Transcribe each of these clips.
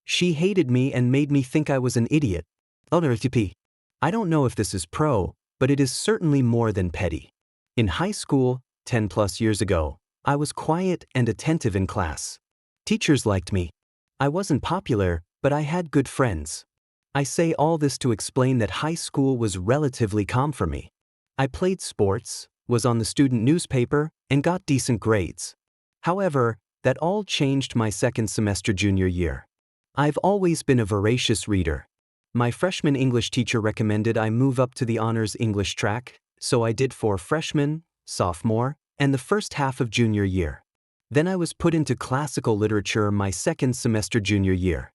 She hated me and made me think I was an idiot. OTP. I don't know if this is pro, but it is certainly more than petty. In high school, 10 plus years ago, I was quiet and attentive in class. Teachers liked me. I wasn't popular, but I had good friends. I say all this to explain that high school was relatively calm for me. I played sports, was on the student newspaper, and got decent grades. However, that all changed my second semester junior year. I've always been a voracious reader. My freshman English teacher recommended I move up to the honors English track, so I did for freshman, sophomore, and the first half of junior year. Then I was put into classical literature my second semester junior year.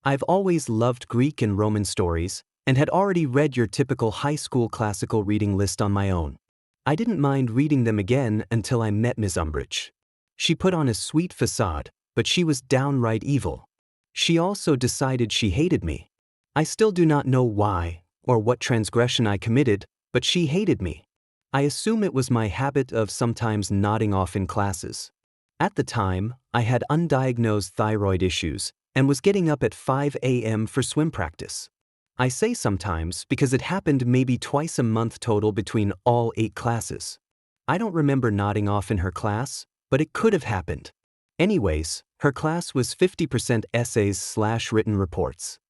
I've always loved Greek and Roman stories, and had already read your typical high school classical reading list on my own. I didn't mind reading them again until I met Ms. Umbridge. She put on a sweet facade, but she was downright evil. She also decided she hated me. I still do not know why, or what transgression I committed, but she hated me. I assume it was my habit of sometimes nodding off in classes. At the time, I had undiagnosed thyroid issues, and was getting up at 5 a.m. for swim practice. I say sometimes because it happened maybe twice a month total between all 8 classes. I don't remember nodding off in her class, but it could have happened. Anyways, her class was 50% essays/written reports.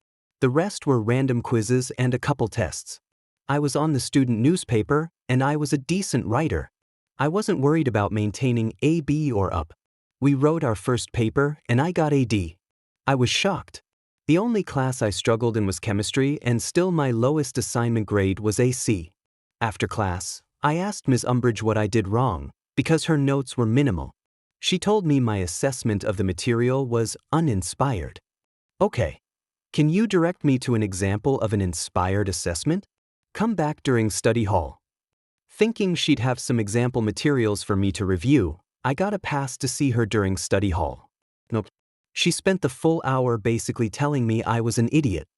The rest were random quizzes and a couple tests. I was on the student newspaper, and I was a decent writer. I wasn't worried about maintaining A, B, or up. We wrote our first paper, and I got a D. I was shocked. The only class I struggled in was chemistry, and still my lowest assignment grade was a C. After class, I asked Ms. Umbridge what I did wrong, because her notes were minimal. She told me my assessment of the material was uninspired. Okay. Can you direct me to an example of an inspired assessment? Come back during study hall. Thinking she'd have some example materials for me to review, I got a pass to see her during study hall. Nope. She spent the full hour basically telling me I was an idiot.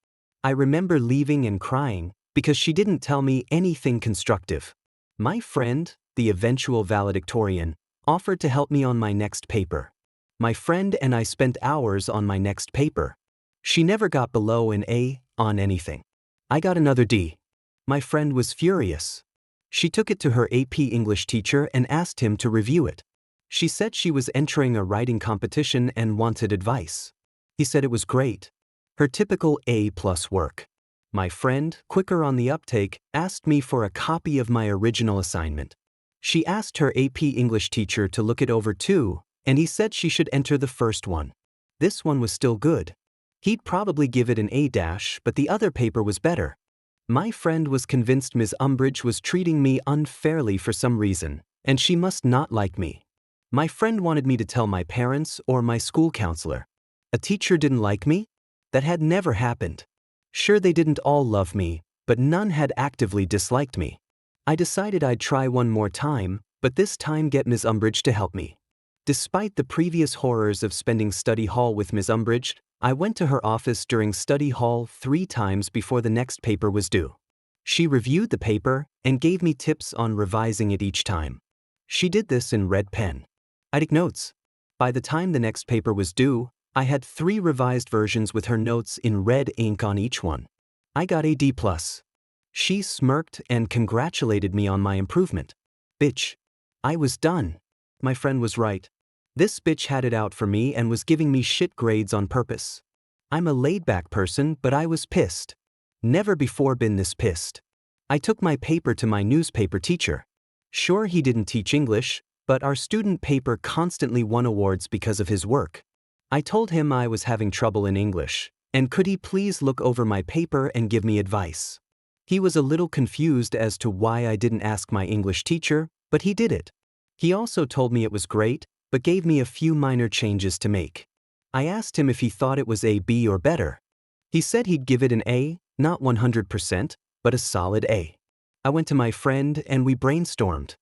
I remember leaving and crying because she didn't tell me anything constructive. My friend, the eventual valedictorian, offered to help me on my next paper. My friend and I spent hours on my next paper. She never got below an A on anything. I got another D. My friend was furious. She took it to her AP English teacher and asked him to review it. She said she was entering a writing competition and wanted advice. He said it was great. Her typical A+ work. My friend, quicker on the uptake, asked me for a copy of my original assignment. She asked her AP English teacher to look it over too, and he said she should enter the first one. This one was still good. He'd probably give it an A-, but the other paper was better. My friend was convinced Ms. Umbridge was treating me unfairly for some reason, and she must not like me. My friend wanted me to tell my parents or my school counselor. A teacher didn't like me? That had never happened. Sure, they didn't all love me, but none had actively disliked me. I decided I'd try one more time, but this time get Ms. Umbridge to help me. Despite the previous horrors of spending study hall with Ms. Umbridge, I went to her office during study hall 3 times before the next paper was due. She reviewed the paper and gave me tips on revising it each time. She did this in red pen. I took notes. By the time the next paper was due, I had 3 revised versions with her notes in red ink on each one. I got a D+. She smirked and congratulated me on my improvement. Bitch. I was done. My friend was right. This bitch had it out for me and was giving me shit grades on purpose. I'm a laid-back person, but I was pissed. Never before been this pissed. I took my paper to my newspaper teacher. Sure, he didn't teach English, but our student paper constantly won awards because of his work. I told him I was having trouble in English, and could he please look over my paper and give me advice. He was a little confused as to why I didn't ask my English teacher, but he did it. He also told me it was great, but gave me a few minor changes to make. I asked him if he thought it was a B or better. He said he'd give it an A, not 100%, but a solid A. I went to my friend and we brainstormed.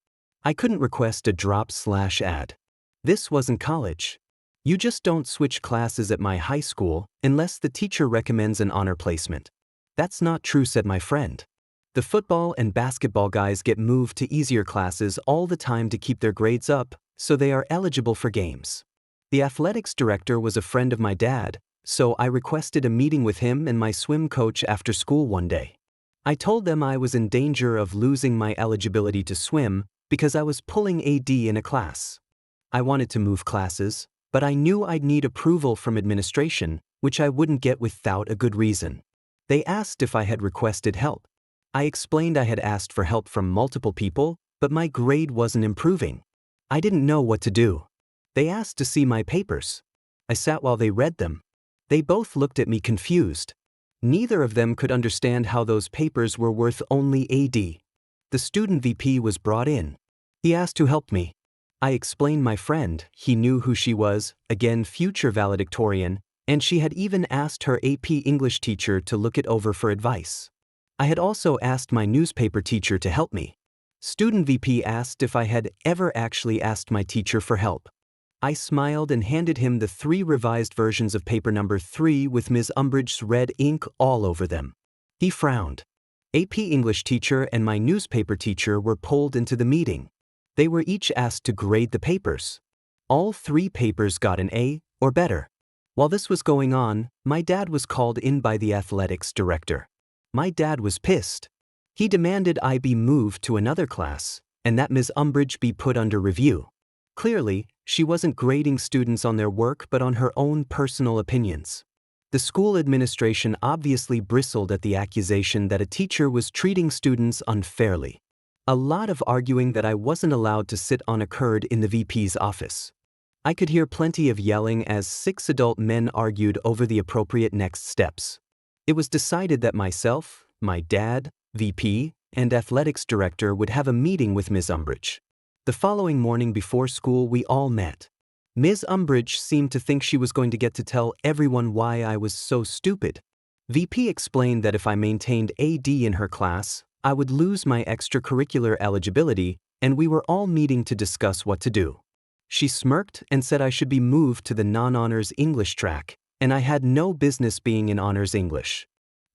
I couldn't request a drop/add. This wasn't college. You just don't switch classes at my high school unless the teacher recommends an honor placement. That's not true, said my friend. The football and basketball guys get moved to easier classes all the time to keep their grades up, so they are eligible for games. The athletics director was a friend of my dad, so I requested a meeting with him and my swim coach after school one day. I told them I was in danger of losing my eligibility to swim because I was pulling AD in a class. I wanted to move classes, but I knew I'd need approval from administration, which I wouldn't get without a good reason. They asked if I had requested help. I explained I had asked for help from multiple people, but my grade wasn't improving. I didn't know what to do. They asked to see my papers. I sat while they read them. They both looked at me confused. Neither of them could understand how those papers were worth only AD. The student VP was brought in. He asked who helped me. I explained my friend, he knew who she was, again future valedictorian, and she had even asked her AP English teacher to look it over for advice. I had also asked my newspaper teacher to help me. Student VP asked if I had ever actually asked my teacher for help. I smiled and handed him the 3 revised versions of paper number 3 with Ms. Umbridge's red ink all over them. He frowned. AP English teacher and my newspaper teacher were pulled into the meeting. They were each asked to grade the papers. All 3 papers got an A or better. While this was going on, my dad was called in by the athletics director. My dad was pissed. He demanded I be moved to another class, and that Ms. Umbridge be put under review. Clearly, she wasn't grading students on their work but on her own personal opinions. The school administration obviously bristled at the accusation that a teacher was treating students unfairly. A lot of arguing that I wasn't allowed to sit on occurred in the VP's office. I could hear plenty of yelling as 6 adult men argued over the appropriate next steps. It was decided that myself, my dad, VP, and athletics director would have a meeting with Ms. Umbridge. The following morning before school we all met. Ms. Umbridge seemed to think she was going to get to tell everyone why I was so stupid. VP explained that if I maintained AD in her class, I would lose my extracurricular eligibility, and we were all meeting to discuss what to do. She smirked and said I should be moved to the non-honors English track, and I had no business being in honors English.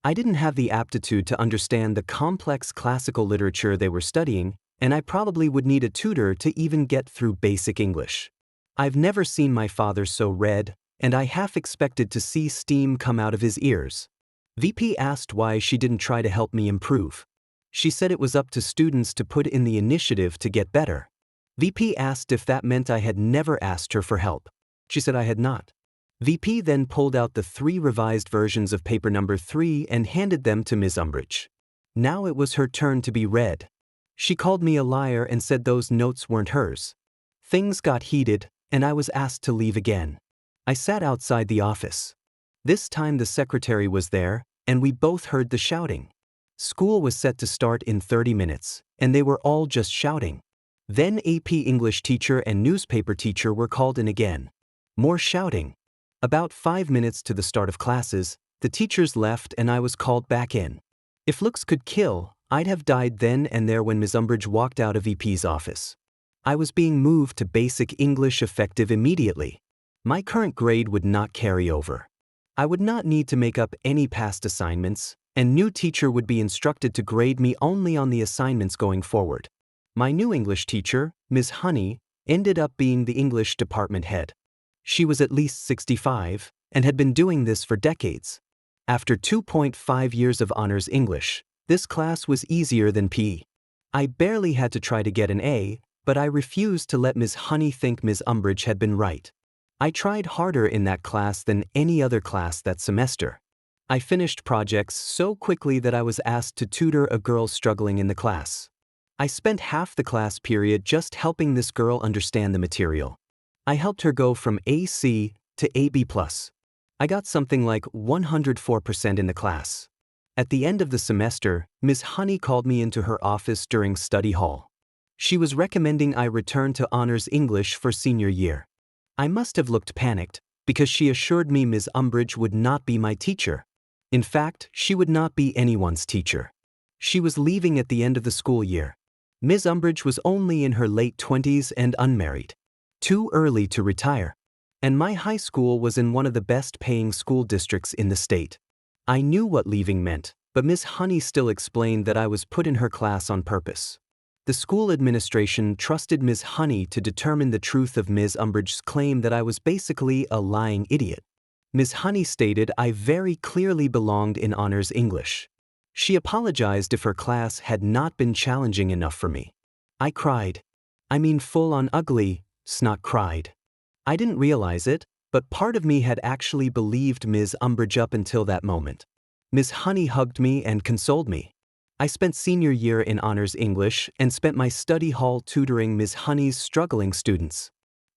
I didn't have the aptitude to understand the complex classical literature they were studying, and I probably would need a tutor to even get through basic English. I've never seen my father so red, and I half expected to see steam come out of his ears. VP asked why she didn't try to help me improve. She said it was up to students to put in the initiative to get better. VP asked if that meant I had never asked her for help. She said I had not. VP then pulled out the 3 revised versions of paper number 3 and handed them to Ms. Umbridge. Now it was her turn to be read. She called me a liar and said those notes weren't hers. Things got heated, and I was asked to leave again. I sat outside the office. This time the secretary was there, and we both heard the shouting. School was set to start in 30 minutes, and they were all just shouting. Then AP English teacher and newspaper teacher were called in again. More shouting. About 5 minutes to the start of classes, the teachers left and I was called back in. If looks could kill, I'd have died then and there when Ms. Umbridge walked out of VP's office. I was being moved to basic English effective immediately. My current grade would not carry over. I would not need to make up any past assignments, and new teacher would be instructed to grade me only on the assignments going forward. My new English teacher, Ms. Honey, ended up being the English department head. She was at least 65 and had been doing this for decades. After 2.5 years of honors English, this class was easier than PE. I barely had to try to get an A, but I refused to let Ms. Honey think Ms. Umbridge had been right. I tried harder in that class than any other class that semester. I finished projects so quickly that I was asked to tutor a girl struggling in the class. I spent half the class period just helping this girl understand the material. I helped her go from AC to AB+. I got something like 104% in the class. At the end of the semester, Ms. Honey called me into her office during study hall. She was recommending I return to honors English for senior year. I must have looked panicked, because she assured me Ms. Umbridge would not be my teacher. In fact, she would not be anyone's teacher. She was leaving at the end of the school year. Ms. Umbridge was only in her late 20s and unmarried. Too early to retire. And my high school was in one of the best-paying school districts in the state. I knew what leaving meant, but Ms. Honey still explained that I was put in her class on purpose. The school administration trusted Ms. Honey to determine the truth of Ms. Umbridge's claim that I was basically a lying idiot. Miss Honey stated I very clearly belonged in honors English. She apologized if her class had not been challenging enough for me. I cried. I mean full on ugly, snot cried. I didn't realize it, but part of me had actually believed Ms. Umbridge up until that moment. Miss Honey hugged me and consoled me. I spent senior year in honors English and spent my study hall tutoring Ms. Honey's struggling students.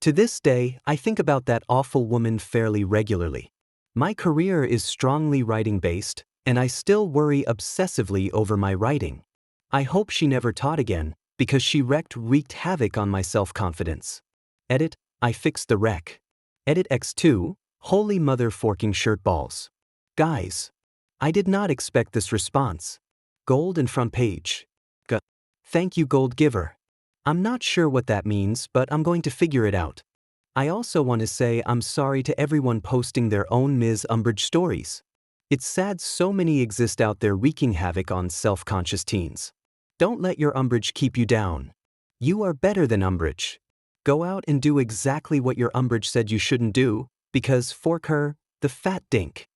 To this day, I think about that awful woman fairly regularly. My career is strongly writing-based, and I still worry obsessively over my writing. I hope she never taught again, because she wreaked havoc on my self-confidence. Edit, I fixed the wreck. Edit X2, Holy Mother forking shirt balls. Guys. I did not expect this response. Gold and front page. Thank you, Gold Giver. I'm not sure what that means, but I'm going to figure it out. I also want to say I'm sorry to everyone posting their own Ms. Umbridge stories. It's sad so many exist out there wreaking havoc on self-conscious teens. Don't let your Umbridge keep you down. You are better than Umbridge. Go out and do exactly what your Umbridge said you shouldn't do, because fork her, the fat dink.